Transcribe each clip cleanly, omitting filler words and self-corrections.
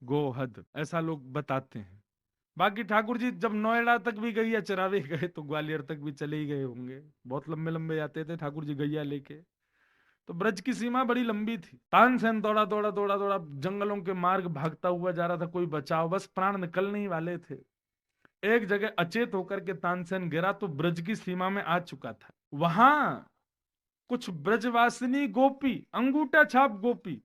गोहद, ऐसा लोग बताते हैं। बाकी ठाकुर जी जब नोएडा तक भी गैया चरावे गए तो ग्वालियर तक भी चले ही गए होंगे। बहुत लंबे लंबे जाते थे ठाकुर जी गैया लेके। तो ब्रज की सीमा बड़ी लंबी थी। तानसेन दौड़ा दौड़ा दौड़ा दौड़ा जंगलों के मार्ग भागता हुआ जा रहा था, कोई बचाव, बस प्राण निकलने ही वाले थे। एक जगह अचेत होकर के तानसेन गिरा तो ब्रज की सीमा में आ चुका था। वहां कुछ ब्रजवासिनी गोपी, अंगूठा छाप गोपी,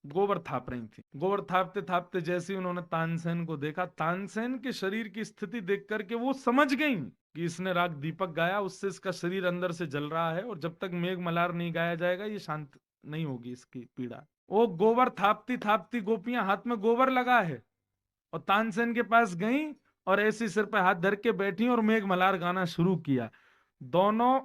गोबर थाप रही थी। गोबर थापते थापते जैसे ही उन्होंने तानसेन को देखा, तानसेन के शरीर की स्थिति देख करके वो समझ गई कि इसने राग दीपक गाया, उससे इसका शरीर अंदर से जल रहा है, और जब तक मेघ मल्हार नहीं गाया जाएगा ये शांत नहीं होगी इसकी पीड़ा। वो गोबर थापती थापती गोपियां, हाथ में गोबर लगा है, और तानसेन के पास गई और ऐसी सिर पे हाथ धर के बैठी और मेघ मल्हार गाना शुरू किया। दोनों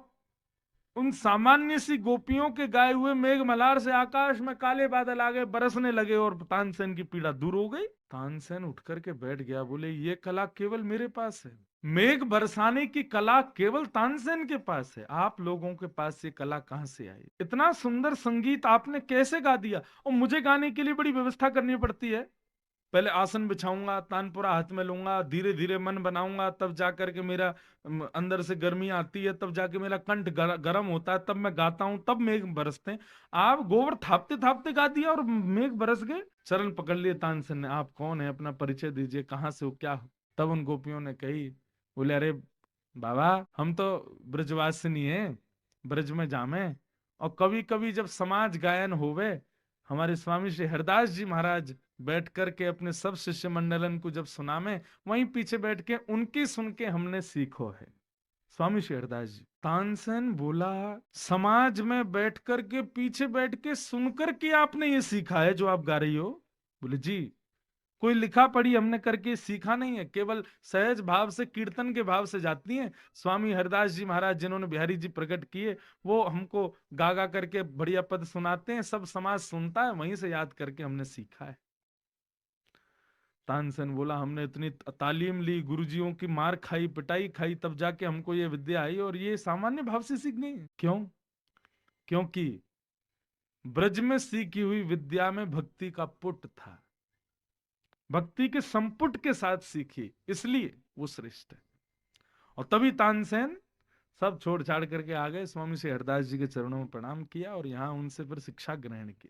उन सामान्य सी गोपियों के गाए हुए मेघ मल्हार से आकाश में काले बादल आ गए, बरसने लगे, और तानसेन की पीड़ा दूर हो गई। तानसेन उठ करके बैठ गया, बोले ये कला केवल मेरे पास है। मेघ बरसाने की कला केवल तानसेन के पास है। आप लोगों के पास ये कला कहां से आई? इतना सुंदर संगीत आपने कैसे गा दिया? और मुझे गाने के लिए बड़ी व्यवस्था करनी पड़ती है। पहले आसन बिछाऊंगा, तानपुरा हाथ में लूंगा, धीरे धीरे मन बनाऊंगा, तब जाकर के मेरा अंदर से गर्मी आती है, तब जाके मेरा कंठ गर्म होता है, तब मैं गाता हूं, तब मेघ बरसते हैं। आप गोबर थापते थापते गा दिया और मेघ बरस गए। चरण पकड़ लिए तानसेन ने, आप कौन है, अपना परिचय दीजिए, कहाँ से हो, क्या हो? तब उन गोपियों ने कही, बोले अरे बाबा, हम तो ब्रजवासिनी हैं, ब्रज में जामे, और कभी कभी जब समाज गायन होवे, हमारे स्वामी श्री हरदास जी महाराज बैठ करके अपने सब शिष्य मंडलन को जब सुना में, वहीं पीछे बैठ के उनकी सुन के हमने सीखो है। स्वामी श्री हरदास जी। तानसेन बोला, समाज में बैठ करके, पीछे बैठ के सुनकर के आपने ये सीखा है जो आप गा रही हो? बोले जी, कोई लिखा पढ़ी हमने करके सीखा नहीं है, केवल सहज भाव से, कीर्तन के भाव से जाती हैं। स्वामी हरदास जी महाराज जिन्होंने बिहारी जी प्रकट किए, वो हमको गा गा करके बढ़िया पद सुनाते हैं, सब समाज सुनता है, वहीं से याद करके हमने सीखा है। तानसेन बोला, हमने इतनी तालीम ली, गुरुजियों की मार खाई, पिटाई खाई, तब जाके हमको ये विद्या आई, और ये सामान्य भाव से सीख गई है। क्यों? क्योंकि ब्रज में सीखी हुई विद्या में भक्ति का पुट था, भक्ति के संपुट के साथ सीखी, इसलिए वो श्रेष्ठ है। और तभी तानसेन सब छोड़ छाड़ करके आ गए, स्वामी श्री हरदास जी के चरणों में प्रणाम किया, और यहाँ उनसे फिर शिक्षा ग्रहण की।